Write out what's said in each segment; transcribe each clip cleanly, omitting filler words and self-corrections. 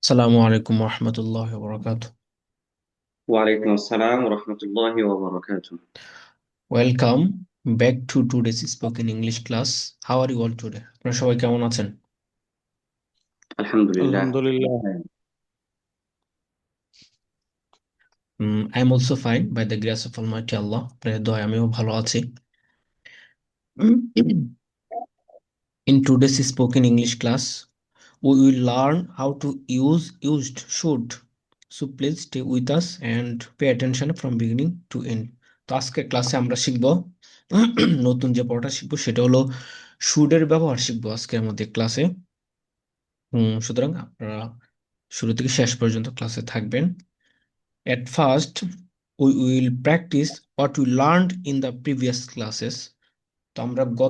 আসসালামু আলাইকুম রহমতুল্লাহ বরকাত। ওয়ালাইকুম আসসালাম রহমতুল্লাহি ওয়া বারাকাতুহু। Welcome back to today's spoken English class. How are you all today? আপনারা সবাই কেমন আছেন? আলহামদুলিল্লাহ। আলহামদুলিল্লাহ। I am also fine by the grace of almighty Allah. আপনাদের দয়ায় আমিও ভালো আছি। In today's spoken English class we will learn how to use used should. So please stay with us and pay attention from beginning to end. তো আজকে ক্লাসে আমরা শিখব নতুন যে পড়াটা শিখবো সেটা হলো শুড এর ব্যবহার শিখবো আজকের মধ্যে ক্লাসে। সুতরাং আপনারা শুরু থেকে শেষ পর্যন্ত ক্লাসে থাকবেন। At first we will practice what we learned in the previous classes.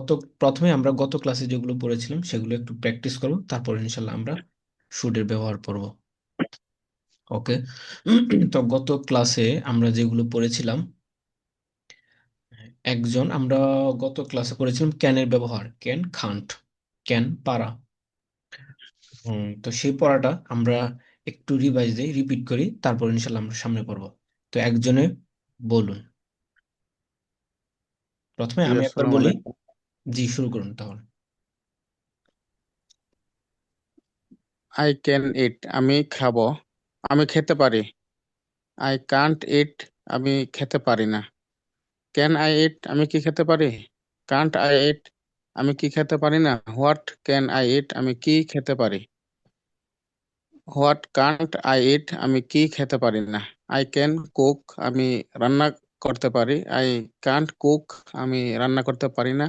তো প্রথমে আমরা গত ক্লাসে যেগুলো পড়েছিলাম সেগুলো একটু প্র্যাকটিস করব, তারপর ইনশাল্লাহ আমরা শুডের ব্যবহার করব। ওকে। তো গত ক্লাসে আমরা যেগুলো পড়েছিলাম, আমরা গত ক্লাসে পড়েছিলাম ক্যানের ব্যবহার, ক্যান খান্ট, ক্যান পারা। তো সেই পড়াটা আমরা একটু রিভাইজ দিই, রিপিট করি, তারপর ইনশাল্লাহ আমরা সামনে পড়বো। তো একজনে বলুন। প্রথমে জি, আমি একবার আসসালামু বলি। আলাইকুম। জি, শুরু করুন তাহলে। আই ক্যান ইট, আমি খাবো, আমি খেতে পারি। আই কান্ট ইট, আমি খেতে পারি না। ক্যান আই ইট, আমি কি খেতে পারি? কান্ট আই ইট, আমি কি খেতে পারি না। হোয়াট ক্যান আই ইট, আমি কি খেতে পারি? হোয়াট কান্ট আই ইট, আমি কি খেতে পারি না। আই ক্যান কুক, আমি রান্না করতে পারি। আই কান্ট কুক, আমি রান্না করতে পারি না।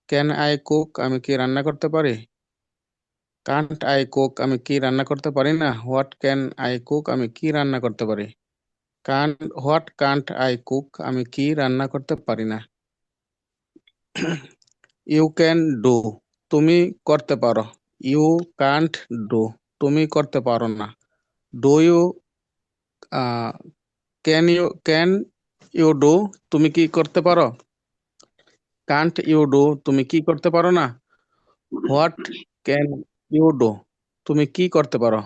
ক্যান আই কুক, আমি কি রান্না করতে পারি? কান্ট আই কুক, আমি কি রান্না করতে পারি না। হোয়াট ক্যান আই কুক, আমি কি রান্না করতে পারি? হোয়াট কান্ট আই কুক, আমি কি রান্না করতে পারি না। ইউ ক্যান ডু, তুমি করতে পারো। ইউ কান্ট ডু, তুমি করতে পারো না। Do you, can you do, তুমি কি করতে পারো? কান্ট ইউ ডু, তুমি কি করতে পারো না। হোয়াট ক্যান ইউ ডু, তুমি কি করতে পারো?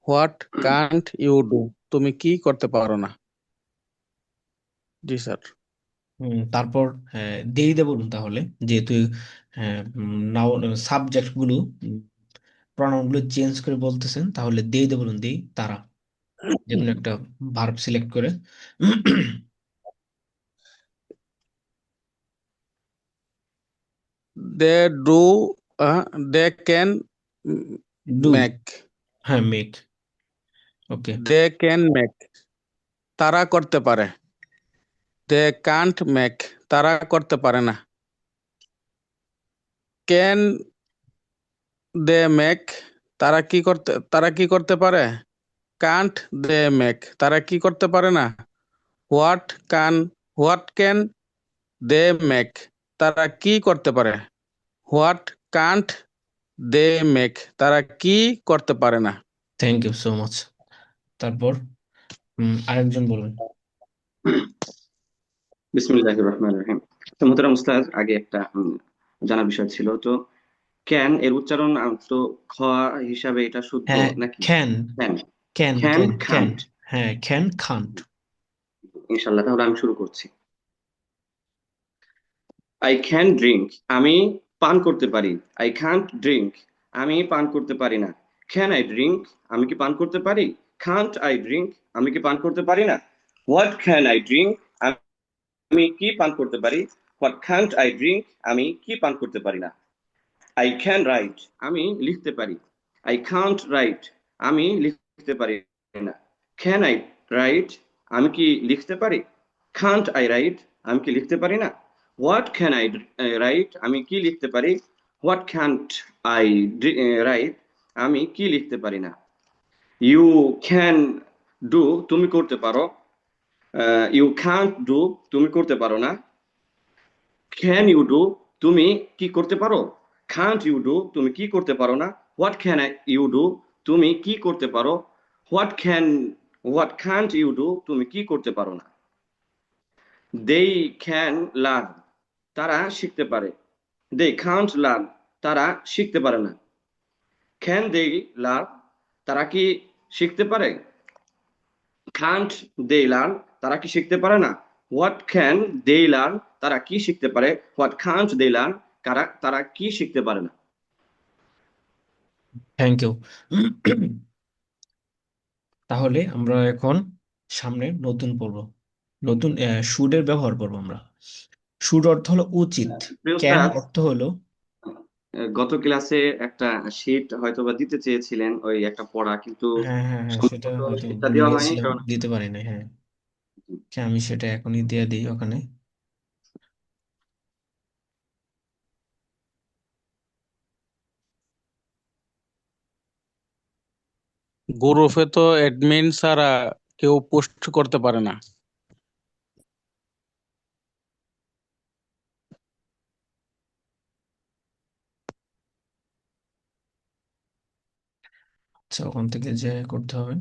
হোয়াট কান্ট ইউ ডু, তুমি কি করতে পারো না। জি স্যার। তারপর দেরিতে বলুন তাহলে, যেহেতু নাও সাবজেক্ট গুলো, প্রনাউন গুলো চেঞ্জ করে বলতেছেন, তাহলে দেরিতে বলুন। দেই তারা, যে কোনো একটা ভার্ব সিলেক্ট করে। They do, they can do, make. হ্যাঁ, make. Okay. They can make, তারা করতে পারে। দে কান্ট মেক, তারা করতে পারে না। ক্যান দে মেক, তারা কি করতে পারে? কান্ট দে মেক, তারা কি করতে পারে না। হোয়াট কান হোয়াট ক্যান দে মেক, তারা কি করতে পারে? হোয়াট কান্ট দে মেক, তারা কি করতে পারে না। Thank you so much. তারপর আরেকজন বলুন। বিসমিল্লাহির রহমানির রহিম। তো মোহতারাম উস্তাদ, আগে একটা জানার বিষয় ছিল। তো ক্যান এর উচ্চারণ তো খ হিসাবে এটা শুদ্ধ হ্যাঁ, নাকি? Can, can, can can can can. Can't. হ্যাঁ, ক্যান খান্ট। ইনশাল্লাহ, তাহলে আমি শুরু করছি। আই ক্যান ড্রিঙ্ক, আমি পান করতে পারি। আই ক্যান্ট ড্রিঙ্ক, আমি পান করতে পারি না। ক্যান আই ড্রিঙ্ক, আমি কি পান করতে পারি? কান্ট আই ড্রিঙ্ক, আমি কি পান করতে পারি না। হোয়াট ক্যান আই ড্রিঙ্ক, আমি কি পান করতে পারি? হোয়াট ক্যান্ট আই ড্রিঙ্ক, আমি কি পান করতে পারি না। আই ক্যান রাইট, আমি লিখতে পারি। আই কান্ট রাইট, আমি লিখতে পারি না। ক্যান আই রাইট, আমি কি লিখতে পারি? কান্ট আই রাইট, আমি কি লিখতে পারি না। হোয়াট ক্যান আই রাইট, আমি কি লিখতে পারি? হোয়াট ক্যান্ট আই রাইট, আমি কি লিখতে পারি না। ইউ ক্যান ডু, তুমি করতে পারো। ইউ ক্যান্ট ডু, তুমি করতে পারো না। ক্যান ইউ ডু, তুমি কি করতে পারো? কান্ট ইউ ডু, তুমি কি করতে পারো না। হোয়াট ক্যান ইউ ডু, তুমি কি করতে পারো? হোয়াট কান্ট ইউ ডু, তুমি কি করতে পারো না। দে ক্যান লার্ন, তারা শিখতে পারে। দে কান্ট লার্ন, তারা শিখতে পারে না। ক্যান দে লার্ন, তারা কি শিখতে পারে? কান্ট দে লার্ন, তারা কি শিখতে পারে না? হোয়াট ক্যান দে লার্ন, তারা কি শিখতে পারে? হোয়াট কান্ট দে লার্ন, তারা কি শিখতে পারে না? Thank you. তাহলে আমরা এখন সামনে নতুন পড়ব, নতুন শুডের ব্যবহার করব আমরা। শুড অর্থ হলো উচিত, প্রিয় ক্যান স্যার, অর্থ হলো, গত ক্লাসে একটা শীট হয়তোবা দিতে চেয়েছিলেন, ওই একটা পড়া, কিন্তু হ্যাঁ হ্যাঁ হ্যাঁ, সেটা সম্ভবত হয়তো শীটটা ভুলে দেওয়া হয়নি গেছিলাম, কারণ দিতে পারি না। হ্যাঁ হ্যাঁ, আমি সেটা এখনই দিয়ে দিই ওখানে। গ্রুপে তো অ্যাডমিন ছাড়া কেউ পোস্ট করতে পারে না। আচ্ছা, ওখান থেকে যে করতে হবে।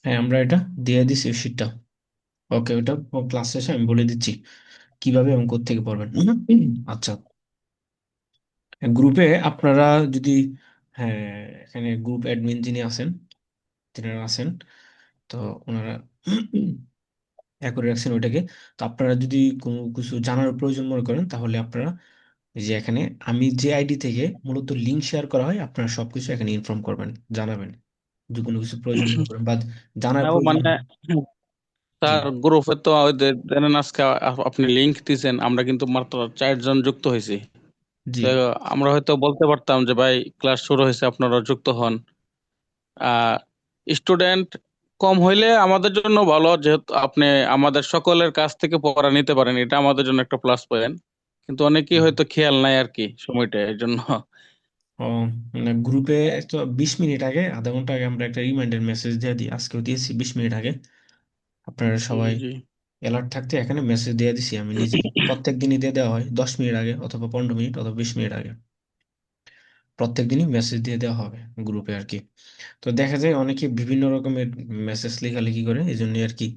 হ্যাঁ, আমরা এটা দিয়ে দিছি শীটটা। ওকে, ওটা ক্লাস শেষে আমি বলে দিচ্ছি কিভাবে এবং কোত্থেকে পড়বেন। আচ্ছা, গ্রুপে আপনারা যদি, হ্যাঁ, এখানে গ্রুপ অ্যাডমিন যিনি আছেন, তিনারা আছেন, তো ওনারা করে রাখছেন ওইটাকে। তো আপনারা যদি কোনো কিছু জানার প্রয়োজন মনে করেন, তাহলে আপনারা এই যে এখানে আমি যে আইডি থেকে মূলত লিঙ্ক শেয়ার করা হয়, আপনারা সবকিছু এখানে ইনফর্ম করবেন, জানাবেন যদি কোনো কিছু প্রয়োজন মনে করেন বা জানার নাও প্রয়োজন মানে হয়। জি তার গ্রুপে তো ওই যে জানেন আজকে আপনি লিংক দিয়েছেন, আমরা কিন্তু মাত্র 4 জন যুক্ত হয়েছি। জি। তো আমরা হয়তো বলতে পারতাম যে ভাই ক্লাস শুরু হয়েছে, আপনারা যুক্ত হন। আহ স্টুডেন্ট কম হইলে আমাদের জন্য ভালো, যেহেতু আপনি আমাদের সকলের কাছ থেকে পড়া নিতে পারেন, এটা আমাদের জন্য একটা প্লাস পয়েন্ট। কিন্তু অনেকেই হুম। হয়তো খেয়াল নাই আর কি সময়টা, এর জন্য। ও, মানে গ্রুপে তো 20 মিনিট আগে, আধা ঘন্টা আগে আমরা একটা রিমাইন্ডার মেসেজ দিয়ে দিই, আজকেও দিয়েছি 20 মিনিট আগে। আপনারা সবাই জি অ্যালার্ট থাকতে এখানে মেসেজ দিয়ে দিছি আমি নিজেই, প্রত্যেক দিনই দিয়ে দেওয়া হয় 10 মিনিট আগে অথবা 15 মিনিট অথবা 20 মিনিট আগে। প্রত্যেক দিনই মেসেজ দিয়ে দেওয়া হবে গ্রুপে আর কি। তো দেখা যায় অনেকে বিভিন্ন রকমের মেসেজ লেখালেখি করে, এই জন্য আর কি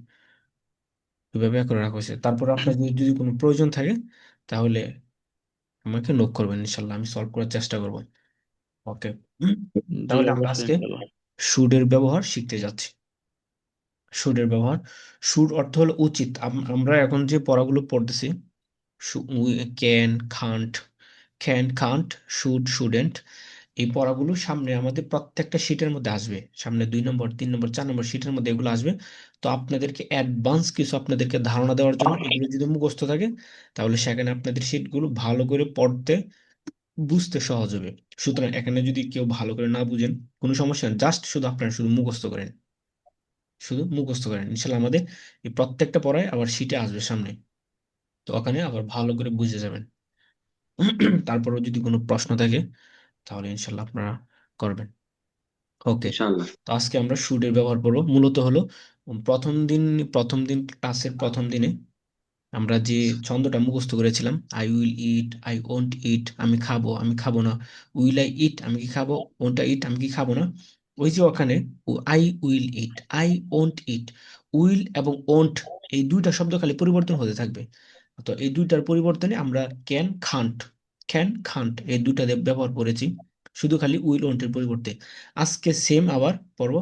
ওইভাবে করে রাখা হয়েছে। তারপর আপনার যদি যদি কোনো প্রয়োজন থাকে, তাহলে আমাকে নক করবেন, ইনশাল্লাহ আমি সলভ করার চেষ্টা করব। ওকে, জি, তাহলে আমরা অবশ্যই আজকে ইনশাল্লাহ। শুডের ব্যবহার শিখতে যাচ্ছি। শুডের ব্যবহার, শুড অর্থ হলো উচিত। আমরা এখন যে পড়াগুলো পড়তেছি, can, can't, can't, should, shouldn't, এই পড়াগুলো সামনে আমাদের প্রত্যেকটা শীটের মধ্যে আসবে, সামনে 2 নম্বর, 3 নম্বর, 4 নম্বর শীটের মধ্যে এগুলো আসবে। তো আপনাদেরকে অ্যাডভান্স কিছু আপনাদেরকে ধারণা দেওয়ার জন্য এগুলো যদি মুখস্থ থাকে, তাহলে সেখানে আপনাদের শীটগুলো ভালো করে পড়তে, বুঝতে সহজ হবে। সুতরাং এখানে যদি কেউ ভালো করে না বুঝেন, কোনো সমস্যা নেই, জাস্ট শুধু আপনারা শুধু মুখস্থ করেন, শুধু মুখস্থ করেন, ইনশাল্লাহ আমাদের এই প্রত্যেকটা পড়ায় আবার শীটে আসবে সামনে, তো ওখানে আবার ভালো করে বুঝে যাবেন। তারপরেও যদি কোনো প্রশ্ন থাকে, তাহলে ইনশাল্লাহ আপনারা করবেন। ওকে, ইনশাআল্লাহ। তো আজকে আমরা শুডের ব্যবহার করবো, মূলত হলো প্রথম দিন ক্লাসের প্রথম দিনে আমরা যে ছন্দটা মুখস্থ করেছিলাম, I will eat, I won't eat, আমি খাবো, আমি খাবো না, উইল আই ইট, আমি কি খাবো, ওন্ট আই ইট, আমি কি খাবো না। ওই যে ওখানে I will eat, I won't it, will এবং ওন্ট, এই দুইটা শব্দ খালি পরিবর্তন হতে থাকবে। তো এই দুইটার পরিবর্তনে আমরা ক্যান খান্ট এই দুইটা দিয়ে ব্যবহার করেছি, শুধু খালি উইল ওন্টের পরিবর্তে। আজকে সেম আবার পড়ব,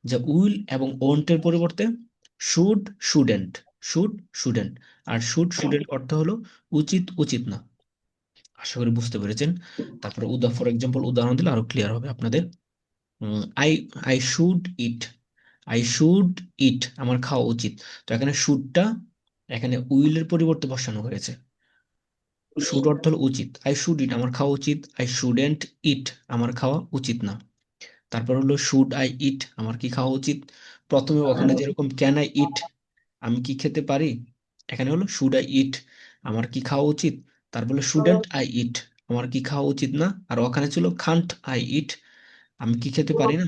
যে উইল এবং ওন্টের পরিবর্তে শুড, শুডেন্ট, শুড, শুডেন্ট। আর শুড, শুডেন্ট অর্থ হলো উচিত, উচিত না। আশা করি বুঝতে পেরেছেন। তারপরে ফর এক্সাম্পল উদাহরণ দিলে আরো ক্লিয়ার হবে আপনাদের। I I should eat, I should eat, আমার খাওয়া উচিত। তো এখানে শুডটা এখানে উইলের পরিবর্তে বসানো হয়েছে। শুড অর্থ হলো উচিত, আই শুড ইট, আমার খাওয়া উচিত, আই শুডেন্ট ইট, আমার খাওয়া উচিত না। তারপর হলো শুড আই ইট, আমার কি খাওয়া উচিত। প্রথমে ওখানে যেরকম ক্যান আই ইট, আমি কি খেতে পারি, এখানে হলো শুড আই ইট, আমার কি খাওয়া উচিত। তারপরে শুডেন্ট আই ইট, আমার কি খাওয়া উচিত না। আর ওখানে ছিল খান্ট আই ইট, আমি কি খেতে পারি না।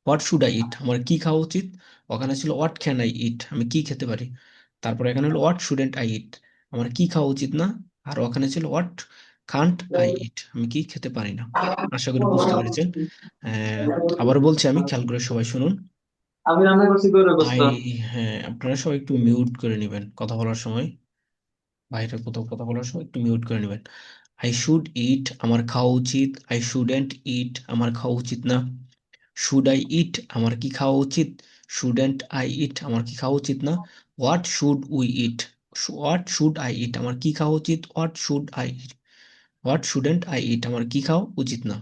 হোয়াট শুড আই ইট, আমার কি খাওয়া উচিত। ওখানে ছিল হোয়াট ক্যান আই ইট, আমি কি খেতে পারি। তারপর এখানে হলো হোয়াট শুডেন্ট আই ইট, আমার কি খাওয়া উচিত না, আর ওখানে ছিল হোয়াট কান্ট আই ইট, আমি কি খেতে পারি না। আশা করি বুঝতে পেরেছেন। আহ, আবার বলছি, আমি খেয়াল করে সবাই শুনুন। আমি রান্না করছি গরুর গোশত। আই, হ্যাঁ আপনারা সবাই একটু মিউট করে নেবেন কথা বলার সময়, বাইরে কোথাও কথা বলার সময় একটু মিউট করে নেবেন। আই শুড ইট, আমার খাওয়া উচিত। আই শুডেন্ট ইট, আমার খাওয়া উচিত না। শুড আই ইট, আমার কি খাওয়া উচিত। শুডেন্ট আই ইট, আমার কি খাওয়া উচিত না। What should we eat, what should I eat, আমার কি খাওয়া উচিত। What should I eat, what shouldn't I eat, আমার কি খাওয়া উচিত না।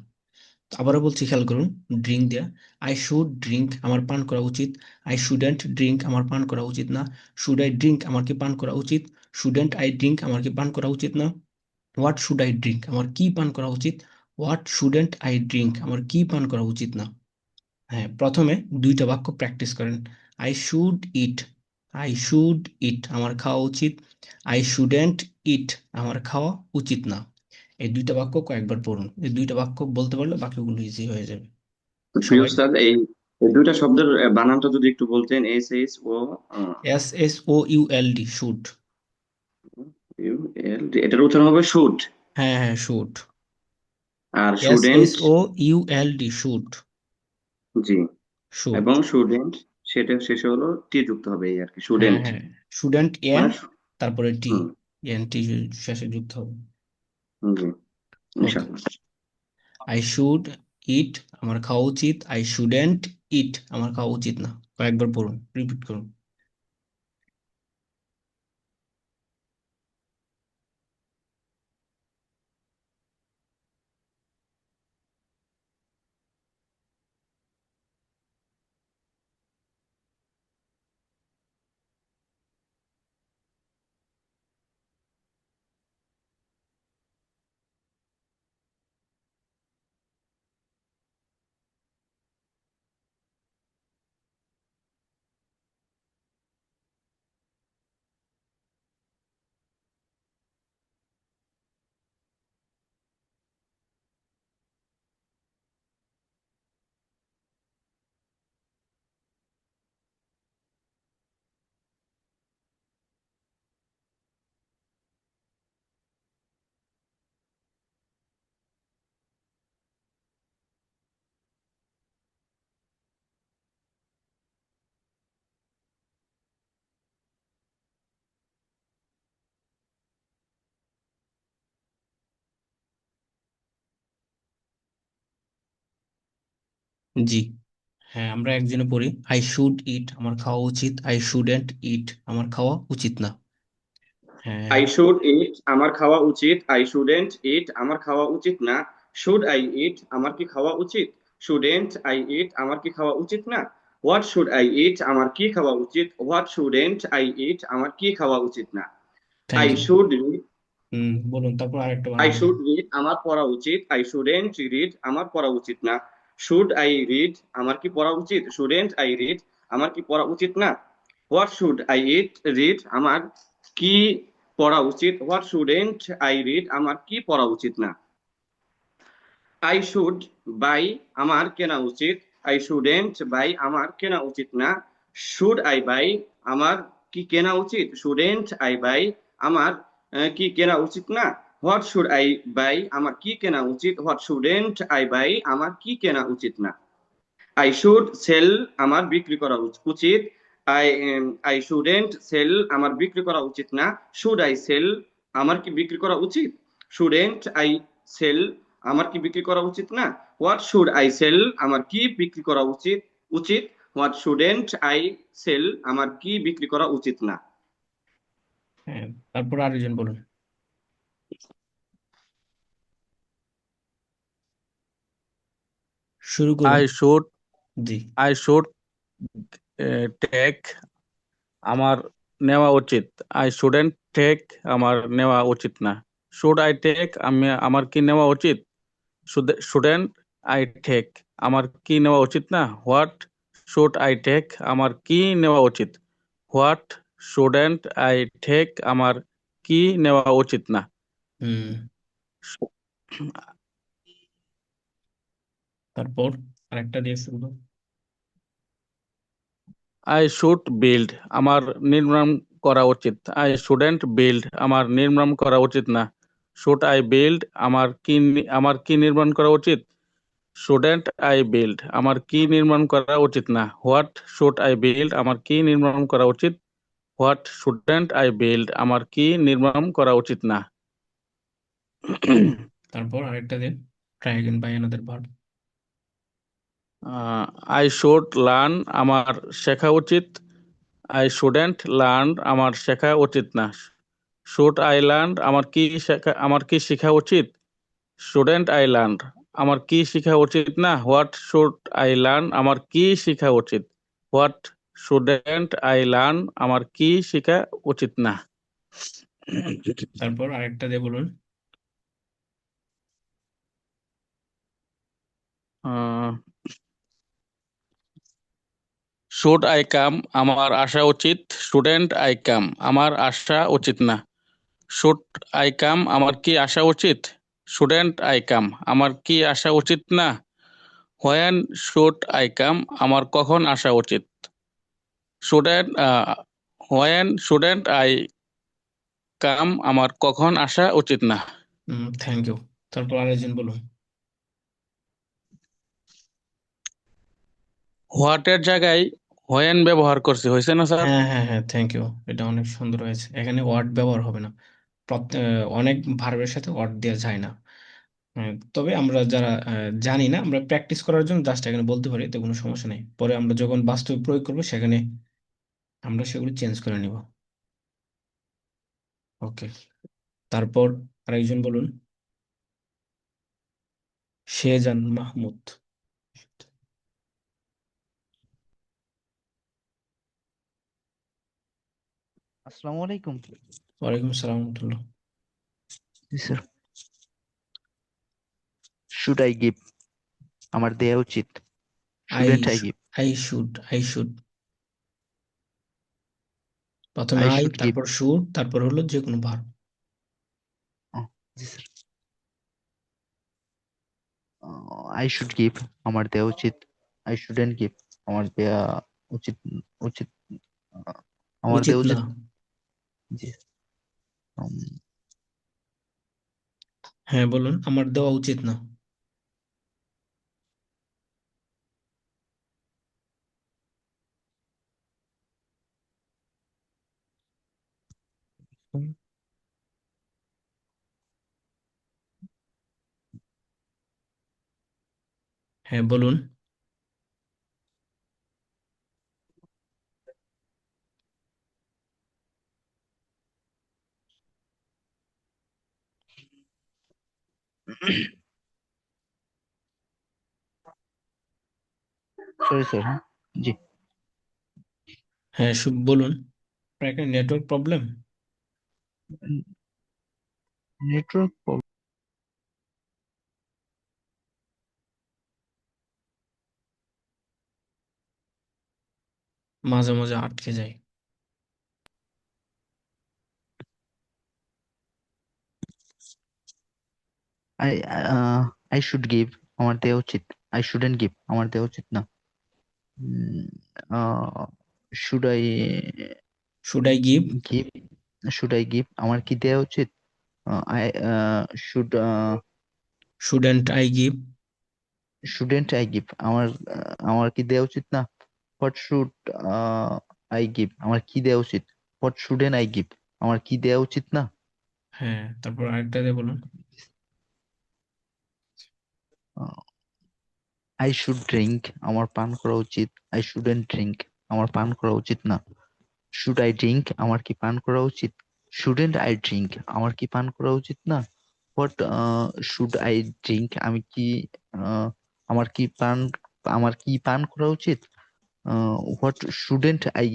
আবারও বলছি, খেয়াল করুন, ড্রিঙ্ক দেয়া। আই শুড ড্রিঙ্ক, আমার পান করা উচিত। আই শুডেন্ট ড্রিঙ্ক, আমার পান করা উচিত না। শুড আই ড্রিঙ্ক, আমার কি পান করা উচিত। শুডেন্ট আই ড্রিঙ্ক, আমার কি পান করা উচিত না। হোয়াট শুড আই ড্রিঙ্ক, আমার কি পান করা উচিত। হোয়াট শুডেন্ট আই ড্রিঙ্ক, আমার কি পান করা উচিত না। হ্যাঁ, প্রথমে দুইটা বাক্য প্র্যাকটিস করেন। I should eat, I should eat, আমার খাওয়া উচিত। আই শুডেন্ট ইট, আমার খাওয়া উচিত না। এই দুইটা বাক্য কয়েকবার পড়ুন, এই দুইটা বাক্য বলতে পারলে বাক্যগুলো ইজি হয়ে যাবে। প্রিয় সবাই স্যার, এই এই দুইটা শব্দের বানানটা যদি একটু বলতেন, S H O SSOULD, should. U L, এটার উচ্চারণ হবে শুড। হ্যাঁ হ্যাঁ, শুড। আর স্টুডেন্ট, SSOULD, শুড। জি, শুড। এবং স্টুডেন্ট, সেটা শেষে হলো টি যুক্ত হবে, এই আর কি, হ্যাঁ স্টুডেন্ট হ্যাঁ, স্টুডেন্ট এন, মানে তারপরে টি, হুম, এন টি শেষে যুক্ত হবে। জি, ওকে। ইনশাআল্লাহ। আই শুড ইট, আমার খাওয়া উচিত। আই শুডেন্ট ইট, আমার খাওয়া উচিত না। কয়েকবার পড়ুন, রিপিট করুন। জি, হ্যাঁ আমরা একজনে পড়ি। আই শুড ইট, আমার খাওয়া উচিত। আই শুডেন্ট ইট, আমার খাওয়া উচিত না। হ্যাঁ। আই শুড ইট, আমার খাওয়া উচিত। আই শুডেন্ট ইট, আমার খাওয়া উচিত না। শুড আই ইট, আমার কি খাওয়া উচিত। শুডেন্ট আই ইট, আমার কি খাওয়া উচিত না। হোয়াট শুড আই ইট, আমার কি খাওয়া উচিত। হোয়াট শুডেন্ট আই ইট, আমার কি খাওয়া উচিত না। Thank I U. শুড বলুন, তারপর আরেকটা আই বানান শুড বলুন। রিড, আমার পড়া উচিত। আই শুডেন্ট রিড, আমার পড়া উচিত না। শুড আই রিড, আমার কি পড়া উচিত। শুডেন্ট আই রিড, আমার কি পড়া উচিত না। What should I eat read, আমার কি পড়া উচিত। হোয়াট শুডেন্ট আই রিড, আমার কি পড়া উচিত না। আই শুড বাই, আমার কেনা উচিত। আই শুডেন্ট বাই, আমার কেনা উচিত না। শুড আই বাই, আমার কি কেনা উচিত। শুডেন্ট আই বাই, আমার কি কেনা উচিত না। হোয়াট শুড আই বাই, আমার কি কেনা উচিত। হোয়াট শুডেন্ট আই বাই, আমার কি কেনা উচিত না। আই শুড সেল, আমার বিক্রি করা উচিত। আই আই শুডেন্ট সেল, আমার বিক্রি করা উচিত না। শুড আই সেল, আমার কি বিক্রি করা উচিত। শুডেন্ট আই সেল, আমার কি বিক্রি করা উচিত না। হোয়াট শুড আই সেল, আমার কি বিক্রি করা উচিত উচিত। হোয়াট শুডেন্ট আই সেল, আমার কি বিক্রি করা উচিত না। হ্যাঁ, তারপর আরেকজন বলুন, শুরু করুন। আই শুড জি। আই শুড টেক, আমার নেওয়া উচিত। আই শুডেন্ট টেক, আমার নেওয়া উচিত না। শুড আই টেক, আমি আমার কি নেওয়া উচিত। শুডেন্ট আই টেক, আমার কি নেওয়া উচিত না। হোয়াট শুড আই টেক, আমার কি নেওয়া উচিত। হোয়াট শুডেন্ট আই টেক, আমার কি নেওয়া উচিত না। হুম, তারপর আরেকটা দিয়ে শুরু করুন। আই শুড বিল্ড, আমার নির্মাণ করা উচিত। আই শুডেন্ট বিল্ড আমার নির্মাণ করা উচিত না। শুড আই বিল্ড আমার কি নির্মাণ করা উচিত? শুডেন্ট আই বিল্ড আমার কি নির্মাণ করা উচিত না। হোয়াট শুড আই বিল্ড আমার কি নির্মাণ করা উচিত? হোয়াট শুডেন্ট আই বিল্ড আমার কি নির্মাণ করা উচিত না। তারপর আরেকটা দিন, try again by another verb. I should learn আমার শেখা উচিত। আই শুডেন্ট লার্ন আমার শেখা উচিত না। শুড আই লার্ন আমার কি শেখা উচিত? শুডেন্ট আই লার্ন আমার কি শেখা উচিত না। হোয়াট শুড আই লার্ন আমার কি শেখা উচিত? হোয়াট শুডেন্ট আই লার্ন আমার কি শেখা উচিত না। তারপর আরেকটা দিয়ে বলুন। শুড আই কাম আমার আসা উচিত। শুডেন্ট আই কাম আমার আসা উচিত না। শুড আই কাম আমার কি আসা উচিত? শুডেন্ট আই কাম আমার কি আসা উচিত না। হোয়েন শুড আই কাম আমার কখন আসা উচিত? Shouldn't when shouldn't I come আমার কখন আসা উচিত না। Thank you. তারপর আরেকজন বলুন। হোয়াটের জায়গায় হোয়েন ব্যবহার করছি, হয়েছে না স্যার? হ্যাঁ হ্যাঁ হ্যাঁ, থ্যাংক ইউ, এটা অনেক সুন্দর হয়েছে। এখানে ওয়ার্ড ব্যবহার হবে না। অনেক ভার্বের সাথে ওয়ার্ড দেওয়া যায় না। তবে আমরা যারা জানি না, আমরা প্র্যাকটিস করার জন্য জাস্ট এখানে বলতে পারি, এতে কোনো সমস্যা নেই। পরে আমরা যখন বাস্তবে প্রয়োগ করবো সেখানে আমরা সেগুলো চেঞ্জ করে নিব। ওকে, তারপর আরেকজন বলুন। শেজান মাহমুদ। আসসালামু আলাইকুম। ওয়ালাইকুম আসসালাম রহমতুল্লাহ। জি স্যার। শুড আই গিভ আমার দেয়া উচিত। I shouldn't I give I should প্রথমে আই আই, শুড গিভ। তারপর শুড, তারপর হলো যে কোনো verb. G sir. I should give আমার দেয়া উচিত। আই শুডেন্ট গিভ আমার দেয়া উচিত উচিত আহ, আমার উচিত দেয়া না। উচিত। জি। উম, হ্যাঁ বলুন, আমার দেওয়া উচিত না। হ্যাঁ বলুন। Sorry sir. হ্যাঁ জি। হ্যাঁ বলুন। আপনার এখানে নেটওয়ার্ক প্রবলেম। নেটওয়ার্ক মাঝে মাঝে আটকে যায়। আই আই শুড গিভ আমার দেয়া উচিত। আই শুডেন্ট গিভ আমার দেয়া উচিত না। Should I should I give give should I give আমার কি দেয়া উচিত? I should shouldn't I give shouldn't I give আমার কি দেয়া উচিত না। হোয়াট শুড আই গিভ আমার কি দেয়া উচিত? হোয়াট শুডেন্ট আই গিভ আমার কি দেয়া উচিত না। হ্যাঁ, তারপর আরেকটা দিয়ে বলুন। আই শুড ড্রিঙ্ক আমার পান করা উচিত। আই শুডেন্ট ড্রিঙ্ক আমার পান করা উচিত না। শুড আই ড্রিঙ্ক আমার কি পান করা উচিত? শুডেন্ট আই ড্রিঙ্ক আমার কি পান করা উচিত না। হোয়াট শুড আই ড্রিঙ্ক আমি কি আহ, আমার কি পান করা উচিত? হোয়াট শুডেন্ট আই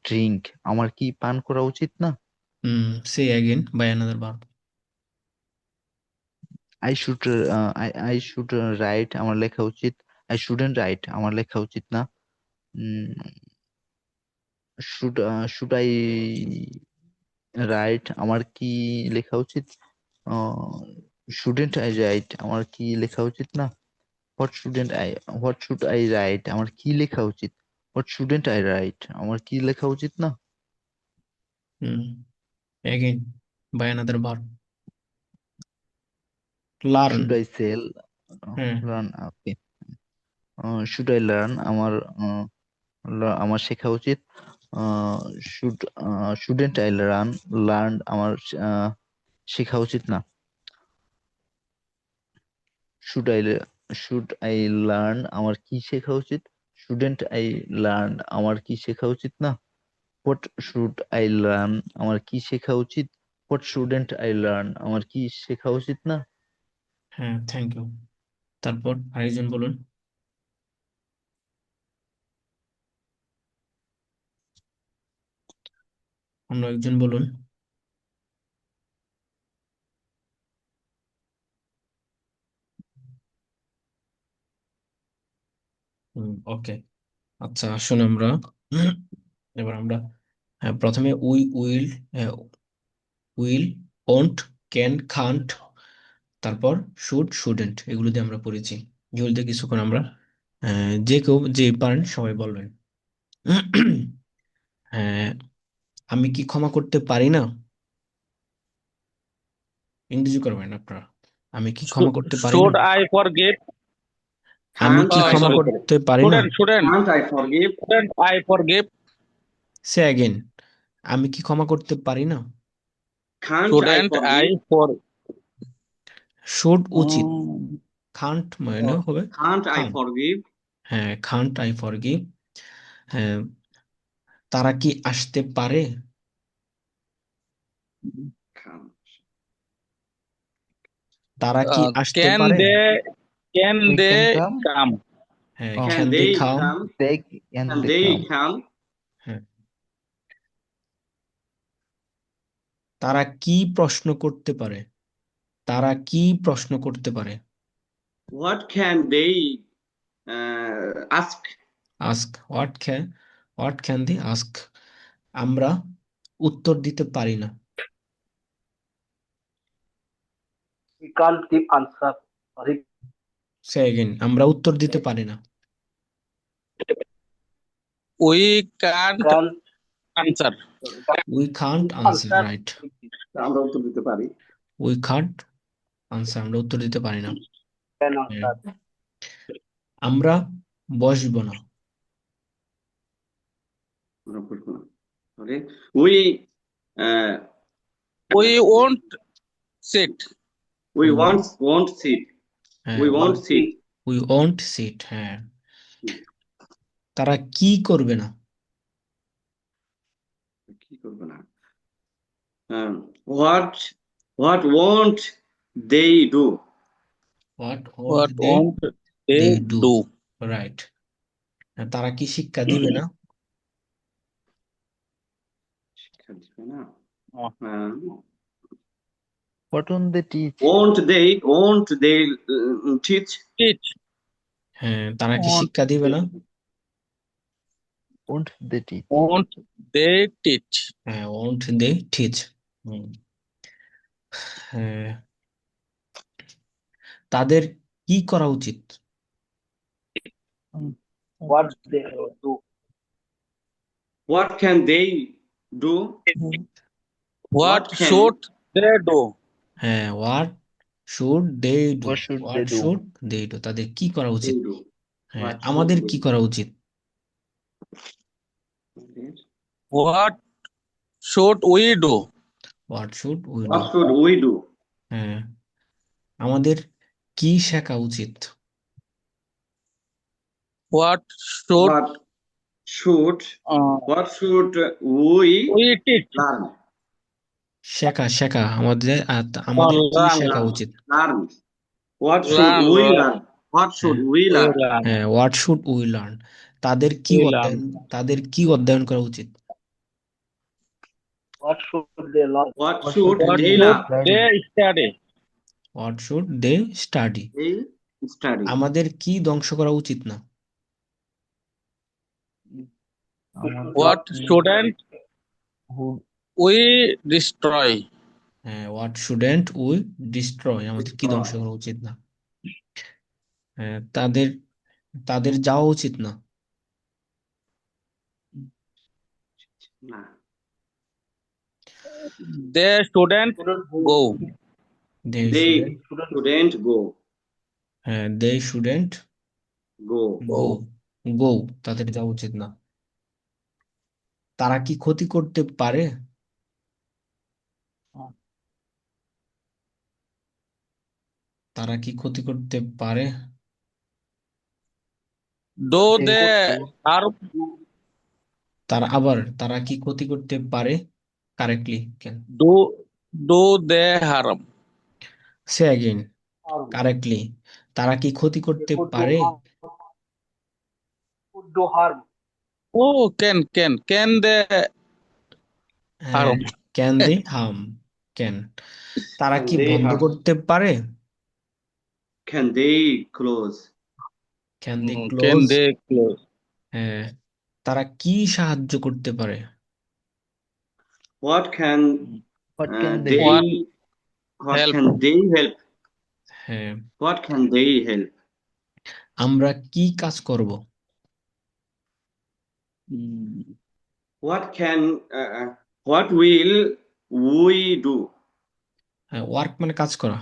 ড্রিঙ্ক আমার কি পান করা উচিত না। Say again by another verb. I should I should write আমার লেখা উচিত। আই শুডেন্ট রাইট আমার লেখা উচিত না। শুড আই রাইট আমার কি লেখা উচিত? শুডেন্ট আই রাইট আমার কি লেখা উচিত না। হোয়াট শুড আই রাইট আমার কি লেখা উচিত? হোয়াট শুডেন্ট আই রাইট আমার কি লেখা উচিত না। Again, by another verb. Learn. Should I sell? হ্যাঁ Learn. Okay. Should I learn? আমার শেখা উচিত। Shouldn't I learn? Learn আমার শেখা উচিত না। Should I learn? আমার কি শেখা উচিত? Shouldn't I learn? আমার কি শেখা উচিত না। What should I learn? আমার কি শেখা উচিত? What shouldn't I learn? আমার কি শেখা উচিত না। হ্যাঁ, থ্যাংক ইউ। তারপর আরেকজন বলুন। অন্য একজন বলুন। ওকে, আচ্ছা আসুন আমরা এবার আমরা প্রথমে উইল, ওন্ট, ক্যান, খান্ট, তারপর শুড, শুডেন্ট, এগুলো দিয়ে আমরা পড়েছি। এগুলো দিয়ে কিছুক্ষণ আমরা যে কেউ যে পারেন সবাই বলবেন। হ্যাঁ, আমি কি ক্ষমা করতে পারি না? ইংরেজি করবেন আপনারা। আমি কি ক্ষমা করতে পারি না? Should I forgive? আমি Can't কি I ক্ষমা Sorry. forgive? করতে পারি না? Can't I forgive? Shouldn't I forgive? Say again, আমি কি ক্ষমা করতে পারি না? Can't I Shouldn't I forgive? for? Should উচিত, Um, খান্ট মানে হবে Can't I খান। forgive? হ্যাঁ, খান্ট আই ফরগিভ। হ্যাঁ, তারা কি আসতে পারে? Can't. তারা কি আসতে can পারে? can We they can come. come? হ্যাঁ, Oh, can Can they they come. come? they Can they they come. come? হ্যাঁ, তারা কি প্রশ্ন করতে পারে? তারা কি প্রশ্ন করতে পারে? What can they ask? Ask, what can they ask? আমরা উত্তর দিতে পারি না। We can't give answer. Sorry, say again, আমরা উত্তর দিতে পারি না। We can't can't answer. We can't answer, answer. Right. আমরা উত্তর দিতে পারি। উই কান্ট আনসার, আমরা উত্তর দিতে পারি না। Can হ্যাঁ, answer. আমরা বসবো না। আমরা বলবো না। Sorry. We uh, We won't sit. we won't sit. হ্যাঁ, We won't sit. We won't sit. হ্যাঁ, তারা কি করবে না? কি করবো না? What won't they do? What What they won't they they do, do? Right. তারা কি শিক্ষা দিবে না? শিক্ষা দিবে না। Oh. What won't they teach? Won't they teach? Teach. হ্যাঁ, তারা কি Won't শিক্ষা দিবে না? Won't they teach? Won't they teach? হ্যাঁ, ওন্ট দে টিচ। হ্যাঁ, তাদের কি করা উচিত? What they do. What can they do? What What can should they do? হ্যাঁ, what should they do, What should they what do? Should they do, তাদের কি করা they উচিত? do? হ্যাঁ, What should আমাদের they কি do? করা উচিত? What should we do? What should we do. What should we do? হ্যাঁ, আমাদের কি শেখা উচিত? What should What should we we teach? learn? শেখা আমাদের আমাদের কি learn. শেখা উচিত? Learn. What should Learn. we learn? What should we We learn? learn. হ্যাঁ, হোয়াট শুড উই লার্ন, তাদের কি We অধ্যয়ন, learn. তাদের কি অধ্যয়ন করা উচিত? What should they learn? What What should What they should learn? study? they study? What should they study, They study. আমাদের কি ধ্বংস করা উচিত না? What আমাদের shouldn't who- we destroy? হ্যাঁ, হোয়াট শুডেন্ট উই ডিস্ট্রয়, আমাদের কি ধ্বংস করা উচিত না? হ্যাঁ, তাদের তাদের যাওয়া উচিত না। না। They shouldn't Shouldn't go. They They shouldn't, shouldn't go. they shouldn't Go. go. Go. Go, তাদের যাওয়া উচিত না। তারা কি ক্ষতি করতে পারে? তারা কি ক্ষতি করতে পারে? Do They they harm? তারা কি ক্ষতি করতে পারে? Correctly can Do they harm? Say again harm. Correctly. তারা কি ক্ষতি They করতে could do পারে? harm. Could do harm. Oh, can they হ্যাঁ, harm? Can they harm, can. তারা Can কি they বন্ধ have? করতে পারে? Can they close? Can they Can close? they close? হ্যাঁ। তারা কি সাহায্য করতে পারে? What can What can they they? What What help? can they help? হ্যাঁ। What can they help? আমরা কি কাজ করব? What can? What will we do? হ্যাঁ, ওয়ার্ক মানে কাজ করা।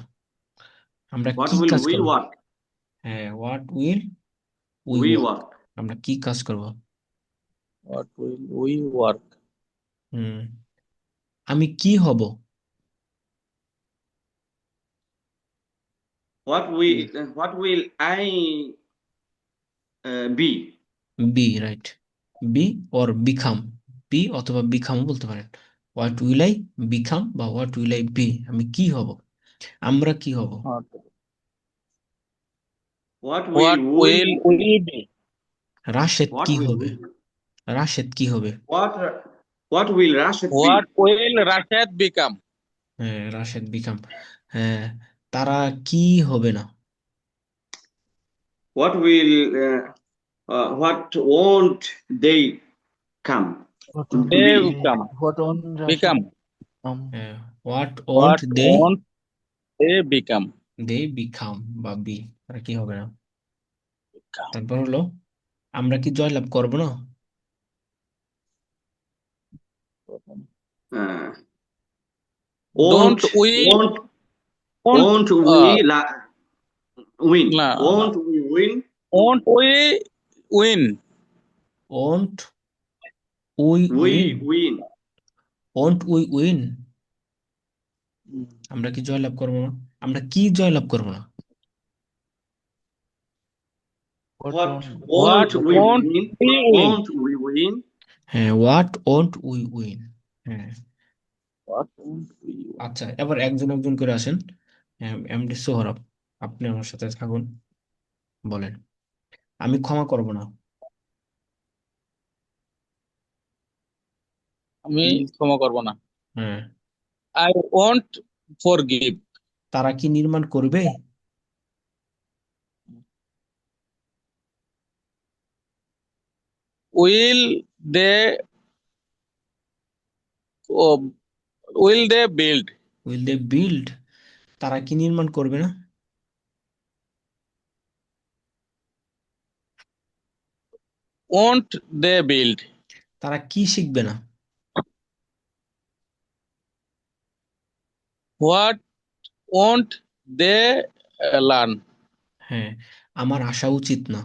আমরা What কি will কাজ we করব? work? হ্যাঁ, what will we We work. work. আমরা কি কাজ করব? What will we work? হুম। আমি কি হব? What will I be? Be, right. Be or become. Be অথবা বিকামও বলতে পারেন। হোয়াট উইল আই বিকাম বা হোয়াট উইল আই বি, আমি কি হব, আমরা কি হব? What What will will we? we be? Rashed What কি will হবে? we? রাশেদ কি হবে? What will Rashid What be? will Rashid become? হ্যাঁ, রাশেদ বিকাম। হ্যাঁ, তারা কি হবে না? What will? What won't they come? What To won't They be? they become. what on Rashid Become. হ্যাঁ, what won't What they won't they become? They become বা be, তারা কি হবে না? Become. তারপর হলো, আমরা কি জয়লাভ করব না? Uh, Don't won't we won't won't won't we win? nah, Won't we win? won't we win? Won't we We win? win. Won't we win? আমরা কি জয়লাভ করব না? আমরা কি জয়লাভ করব না? what What on won't What we won't win? we What win? won't we win? হ্যাঁ, হোয়াট ওন্ট উই উইন। হ্যাঁ। What won't we win? আচ্ছা, এবার একজন একজন করে আসেন। এমডি সোহরাব, আপনি আমার সাথে থাকুন, বলেন। আমি ক্ষমা করব না। আমি ক্ষমা করব না। হ্যাঁ। I won't forgive. তারা কি নির্মাণ করবে? Will they oh, will they build? Will they build? তারা কি নির্মাণ করবে না? Won't they build? তারা কি শিখবে না? What won't they learn? হ্যাঁ, আমার আসা উচিত না।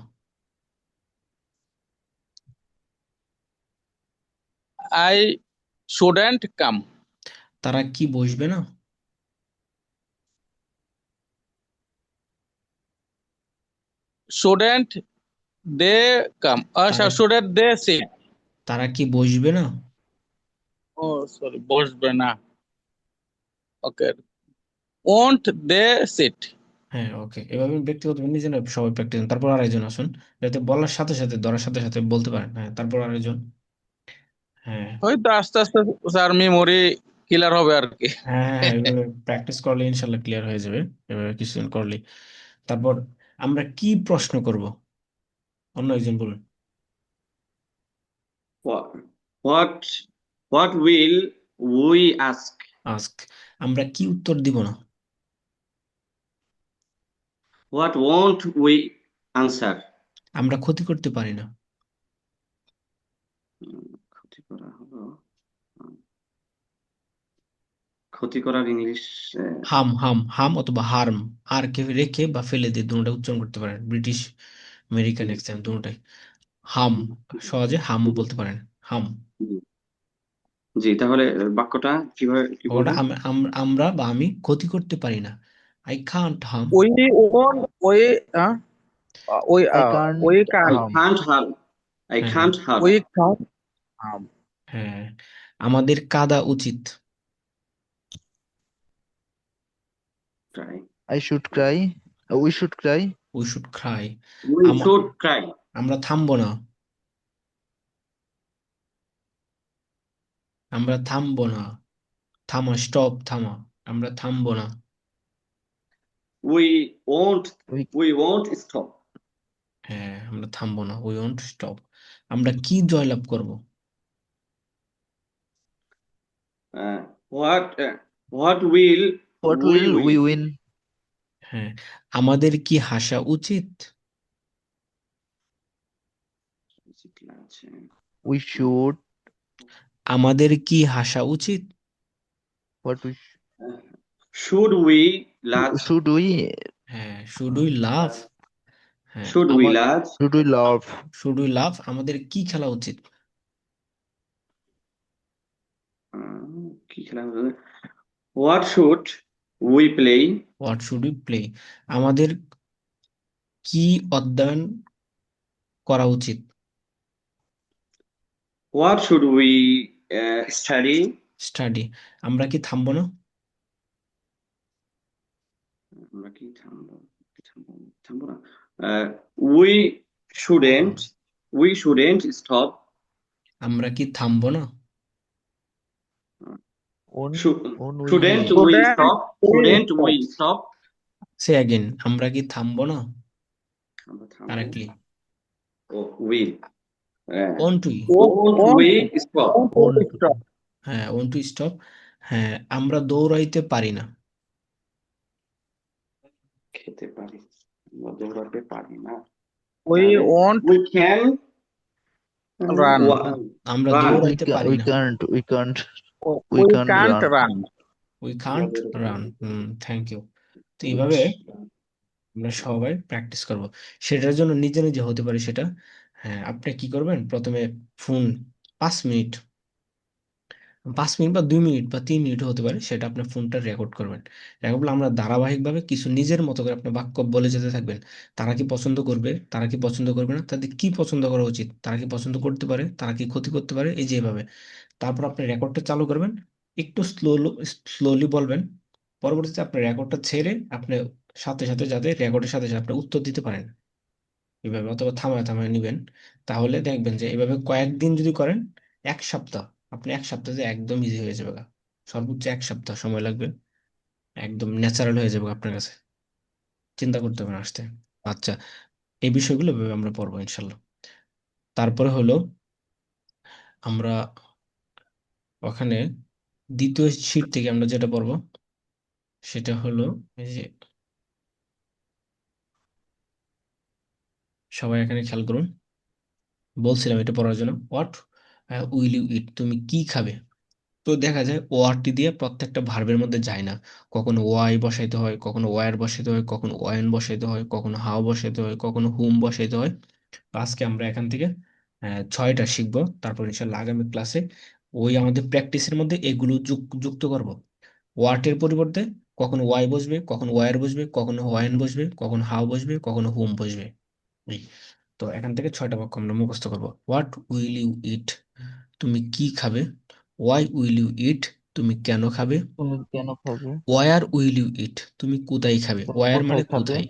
I shouldn't come. তারা কি বসবে না? Shouldn't they come? তারা Shouldn't they sit? তারা কি বসবে না? Oh, sorry, বসবে না। Okay. Won't they sit? হ্যাঁ, ওকে। এভাবে ব্যক্তিগত নিজে না সবাই প্র্যাকটিস, তারপর আরেকজন আসুন, যাতে বলার সাথে সাথে ধরার সাথে সাথে বলতে পারেন। হ্যাঁ, তারপর আরেকজন। হ্যাঁ হয়তো আস্তে আস্তে স্যার মেমোরি কিলার হবে আর কি। হ্যাঁ হ্যাঁ হ্যাঁ, এভাবে প্র্যাকটিস করলে ইনশাল্লাহ ক্লিয়ার হয়ে যাবে, এভাবে কিছুদিন করলে। তারপর আমরা কি প্রশ্ন করব? অন্য একজন বলুন। What what what will we ask? Ask, আমরা কি উত্তর দিব না? What won't we answer? আমরা ক্ষতি করতে পারি না। ক্ষতি করা হলো ক্ষতি করার ইংলিশ হাম হাম হাম অথবা হার্ম, আর কে রেখে বা ফেলে দিয়ে দুটোটা উচ্চারণ করতে পারেন, ব্রিটিশ আমেরিকান অ্যাকসেন্ট দুটোটাই। হাম, সহজে হামও বলতে পারেন, হাম। জি জি, তাহলে বাক্যটা কিভাবে কি ওটা বলবেন? আমরা বা আমি ক্ষতি করতে পারি না, I can't harm. We won't, uh, I can't we I can't, harm. Can't harm, I হ্যাঁ হ্যাঁ Kant harm. we can't harm. হ্যাঁ, আমাদের কাঁদা উচিত, I should cry. We should cry. We should Cry. We should Cry. আমরা থামবো না, আমরা থামবো না, থামা, স্টপ, থামা, আমরা থামবো না। We won't, We we won't stop. হ্যাঁ, আমরা থামবো না, উই ওন্ট স্টপ। আমরা কি জয়লাভ করব? What what will what we will will. we win? হ্যাঁ, আমাদের কি হাসা উচিত? We should. আমাদের কি হাসা উচিত? What we should we love, should we? হ্যাঁ, শুড উই লাভ। হ্যাঁ, should we love, Should we laugh? Should we love, আমাদের কি খেলা উচিত? কি খেলা হবে? What should we play, what should we play, আমাদের কি অধ্যয়ন করা উচিত? What should we study, study, আমরা কি থামবো না? আমরা কি থামবো, থামবো থামবো না। We shouldn't, we shouldn't stop, আমরা কি থামবো না? On shouldn't we. We Student, stop, shouldn't we stop. Say again, আমরা কি থামবো না? আমরা থামবো, কারেক্টলি, ও will, on to, won't we stop. On stop. হ্যাঁ, ওন টু স্টপ। হ্যাঁ, আমরা দৌড়াইতে পারি না, খেতে পারি, আমরা দৌড়াতে পারি না। We won't we can run. আমরা রান, দৌড়াইতে পারি না, We can't. We We can't can't run. run. We can't run. Thank you. তো এইভাবে আমরা সবাই প্র্যাকটিস করব, সেটার জন্য নিজে নিজে হতে পারে সেটা। হ্যাঁ, আপনি কি করবেন, প্রথমে ফোন 5 মিনিট, 5 মিনিট বা 2 মিনিট বা 3 মিনিট হতে পারে, সেটা আপনার ফোনটা রেকর্ড করবেন। রেকর্ড করলে আমরা ধারাবাহিকভাবে কিছু নিজের মতো করে আপনি বাক্য বলে যেতে থাকবেন। তারা কি পছন্দ করবে, তারা কি পছন্দ করবে না, তাদের কি পছন্দ করা উচিত, তারা কি পছন্দ করতে পারে, তারা কি ক্ষতি করতে পারে, এই যে এভাবে। তারপর আপনি রেকর্ডটা চালু করবেন, একটু স্লোলি বলবেন। পরবর্তীতে আপনি রেকর্ডটা ছেড়ে আপনি সাথে সাথে, যাতে রেকর্ডের সাথে সাথে আপনি উত্তর দিতে পারেন এভাবে, অথবা থামায় থামায় নিবেন। তাহলে দেখবেন যে এভাবে কয়েকদিন যদি করেন, 1 সপ্তাহ, আপনি 1 সপ্তাহে একদম ইজি হয়ে যাবে গা। সর্বোচ্চ 1 সপ্তাহ সময় লাগবে, একদম ন্যাচারাল হয়ে যাবে আপনার কাছে, চিন্তা করতে হবে না আসতে। আচ্ছা, এই বিষয়গুলো এভাবে আমরা পড়বো ইনশাল্লাহ। তারপরে হলো আমরা ওখানে দ্বিতীয় শীট থেকে আমরা যেটা পড়বো সেটা হলো, এই যে সবাই এখানে খেয়াল করুন, বলছিলাম এটা পড়ার জন্য, হোয়াট উইল ইউ ইট, তুমি কি খাবে। তো দেখা যায় ওয়ারটি দিয়ে প্রত্যেকটা ভার্বের মধ্যে যায় না, কখনো ওয়াই বসাইতে হয়, কখনো ওয়ার বসাইতে হয়, কখনো ওয়ান বসাইতে হয়, কখনো হাউ বসাইতে হয়, কখনো হুম বসাইতে হয়। তো আজকে আমরা এখান থেকে 6টা শিখবো, তারপর ইনশাল্লাহ আগামী ক্লাসে ওই আমাদের প্র্যাকটিসের মধ্যে এগুলো যুক্ত করব। ওয়াটের পরিবর্তে কখনো ওয়াই বসবে, কখনো ওয়ার বসবে, কখনো ওয়ান বসবে, কখনো হাউ বসবে, কখনো হুম বসবে। এই, তো এখান থেকে 6টা বাক্য আমরা মুখস্থ করবো। হোয়াট উইল ইউ ইট, তুমি কি খাবে। ওয়াই উইল ইউ ইট, তুমি কেন খাবে। তুমি কেন খাবে? ওয়ার উইল ইউ ইট, তুমি কোথায় খাবে, তুমি ওয়ার মানে কোথায় খাবে? কোথায়।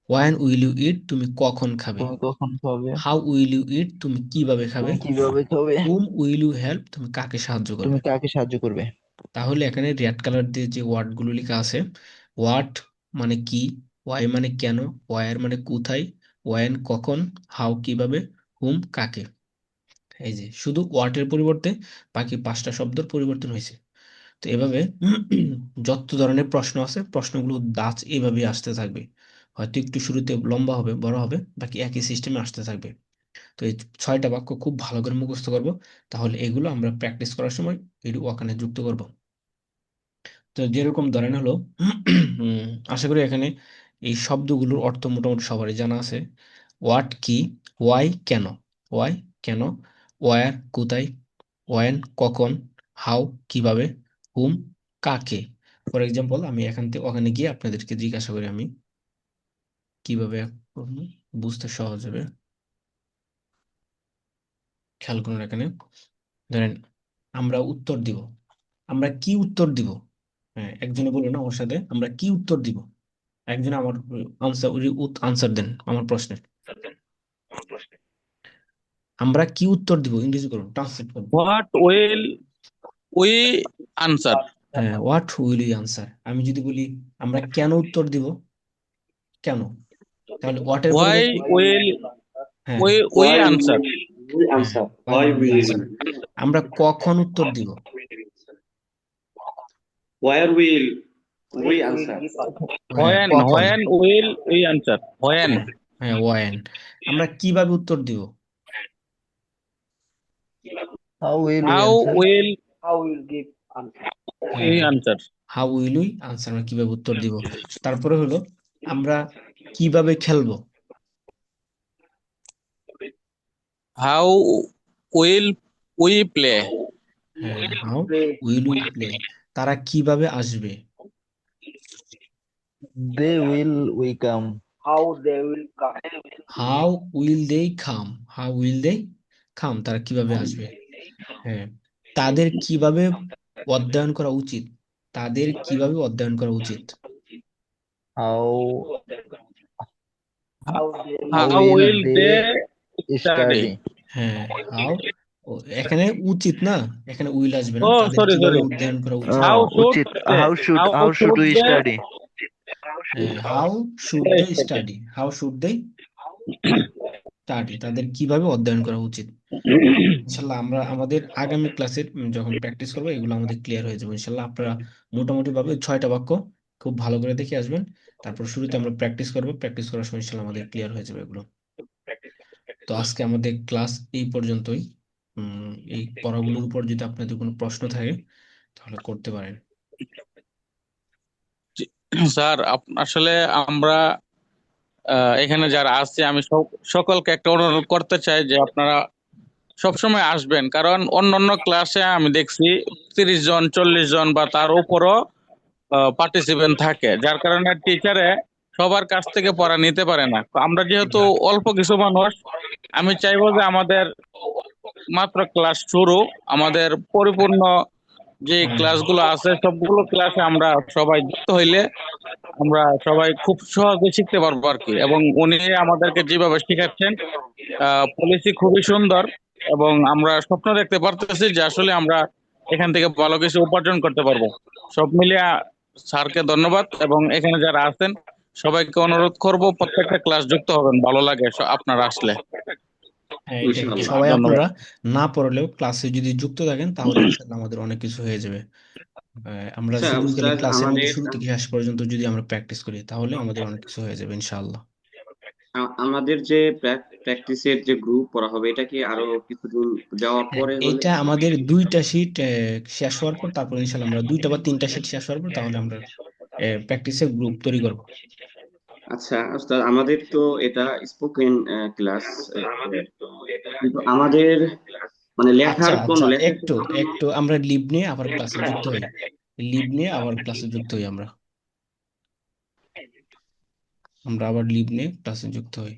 ওয়ান উইল ইউ ইট, তুমি কখন খাবে। তুমি কখন খাবে? হাউ উইল ইউ ইট, তুমি কিভাবে খাবে। তুমি কিভাবে খাবে? হুম উইল ইউ হেল্প, তুমি কাকে সাহায্য তুমি করবে। কাকে সাহায্য করবে? তাহলে এখানে রেড কালার দিয়ে যে ওয়ার্ড গুলো লেখা আছে, হোয়াট মানে কি, ওয়াই মানে কেন, ওয়ার মানে কোথায়, ওয়ান কখন, হাউ কিভাবে, হুম কাকে। এই যে শুধু ওয়াটের পরিবর্তে বাকি 5টা শব্দের পরিবর্তন হয়েছে। তো এভাবে যত ধরনের প্রশ্ন আছে, প্রশ্নগুলো দাঁত এভাবে আসতে থাকবে, হয়তো একটু শুরুতে লম্বা হবে, বড় হবে, বাকি একই সিস্টেমে আসতে থাকবে। তো এই 6টা বাক্য খুব ভালো করে মুখস্থ করব, তাহলে এগুলো আমরা প্র্যাকটিস করার সময় এটি ওখানে যুক্ত করব। তো যেরকম ধরেন হলো আশা করি এখানে এই শব্দগুলোর অর্থ মোটামুটি সবারই জানা আছে। হোয়াট কি, ওয়াই কেন, ওয়াই কেন, ওয়ার কোথায়, ওয়েন কখন, হাউ কিভাবে, হুম কাকে। ফর এক্সাম্পল আমি এখান থেকে ওখানে গিয়ে আপনাদেরকে জিজ্ঞাসা করি আমি কিভাবে করবো, বুঝতে সহজ হবে। খেয়াল করুন এখানে ধরেন আমরা উত্তর দিব, আমরা কি উত্তর দিব। হ্যাঁ, একজনে বললো না ওর সাথে আমরা কি উত্তর দিব, একজন আমার আনসার আনসার দেন আমার প্রশ্নের। আমরা কি উত্তর দিব, ইংরেজি করুন, ট্রান্সলেট করুন। What will we answer? হ্যাঁ, হোয়াট উইল ইউ আনসার। আমি যদি বলি আমরা কেন উত্তর দিব, কেন, তাহলে হোয়াট এর Why পরিবর্তে will হ্যাঁ we Why answer? we হ্যাঁ answer? why Why will we we answer। আমরা কখন উত্তর দিব, where will we When will answer? give answer? হ্যাঁ When কখন, when will we answer? When? হ্যাঁ হ্যাঁ ওয়েন। আমরা কিভাবে উত্তর দিব, How will we How answer? will How will give answer? হ্যাঁ we answer? How will we answer, আমরা কিভাবে উত্তর দিব। তারপরে হলো আমরা কিভাবে খেলবো, How will we play? হ্যাঁ how Play. Will we play. তারা কিভাবে আসবে, They will we come. How they will come. How will they come, how will they come, তারা কিভাবে আসবে। হ্যাঁ, তাদের কিভাবে অধ্যয়ন করা উচিত, তাদের কিভাবে অধ্যয়ন করা উচিত। How How they how How will. will will they they study? study? হ্যাঁ হাউ, এখানে উচিত না, এখানে উইল আসবে না, Oh, তাদের sorry, কিভাবে sorry. অধ্যয়ন করা উচিত। How should Uchit. they? How How should should we they study? How should they study? Study, how should they study, তাদের কিভাবে অধ্যয়ন করা উচিত। ইনশাল্লাহ আমরা আমাদের আগামী ক্লাসে যখন প্র্যাকটিস করবো এগুলো আমাদের ক্লিয়ার হয়ে যাবে ইনশাল্লাহ। আপনারা মোটামুটি ভাবে 6টা বাক্য খুব ভালো করে দেখে আসবেন, তারপর শুরুতে আমরা প্র্যাকটিস করবো, প্র্যাকটিস করার সময় ইনশাল্লাহ আমাদের ক্লিয়ার হয়ে যাবে এগুলো। তো আজকে আমাদের ক্লাস এই পর্যন্তই। এই পড়াগুলোর উপর যদি আপনাদের কোনো প্রশ্ন থাকে তাহলে করতে পারেন। স্যার আসলে আমরা এখানে যারা আছে আমি সকলকে একটা অনুরোধ করতে চাই যে আপনারা সবসময় আসবেন, কারণ অন্যান্য ক্লাসে আমি দেখছি 30 জন 40 জন বা তার উপরও পার্টিসিপেন্ট থাকে, যার কারণে টিচারে সবার কাছ থেকে পড়া নিতে পারে না। তো আমরা যেহেতু অল্প কিছু মানুষ, আমি চাইবো যে আমাদের মাত্র ক্লাস শুরু, আমাদের পরিপূর্ণ যে ক্লাসগুলো আছে সবগুলো ক্লাসে আমরা সবাই যুক্ত হইলে আমরা সবাই খুব সহজে শিখতে পারবো আর কি। এবং উনি আমাদেরকে যেভাবে শিখাচ্ছেন পলিসি খুবই সুন্দর, এবং আমরা স্বপ্ন দেখতে পারতেছি যে আসলে আমরা এখান থেকে ভালো কিছু উপার্জন করতে পারবো। সব মিলিয়ে স্যারকে ধন্যবাদ, এবং এখানে যারা আছেন সবাইকে অনুরোধ করব প্রত্যেকটা ক্লাস যুক্ত হবেন, ভালো লাগে আপনারা আসলে। হ্যাঁ এটাই, ইনশাআল্লাহ। সবাই ধন্যবাদ। আপনারা না পড়লেও ক্লাসে যদি যুক্ত থাকেন তাহলে ইনশাল্লাহ আমাদের অনেক কিছু হয়ে যাবে। আমরা আচ্ছা শুধু খালি উস্তাদ, ক্লাসের মধ্যে আমাদের শুরু থেকে শেষ পর্যন্ত যদি আমরা প্র্যাকটিস করি তাহলে আমাদের অনেক কিছু হয়ে যাবে ইনশাআল্লাহ। আমাদের যে প্র্যাকটিসের যে গ্রুপ করা হবে, এটা কি আরো কিছুদিন যাওয়ার হ্যাঁ, পরে হলে? এটা আমাদের 2টা শিট শেষ হওয়ার পর, তারপর ইনশাল্লাহ আমরা 2টা বা 3টা শিট শেষ হওয়ার পর তাহলে আমরা প্র্যাকটিসের গ্রুপ তৈরি করব। আচ্ছা উস্তাদ, আমাদের তো এটা স্পোকেন ক্লাস, কিন্তু আমাদের মানে আচ্ছা লেখার কোন আচ্ছা, লেখা একটু একটু আমরা লিভ নিয়ে আবার ক্লাসে যুক্ত হই, লিভ নিয়ে আবার ক্লাসে যুক্ত হই, আমরা আবার লিভ নিয়ে ক্লাসে যুক্ত হই।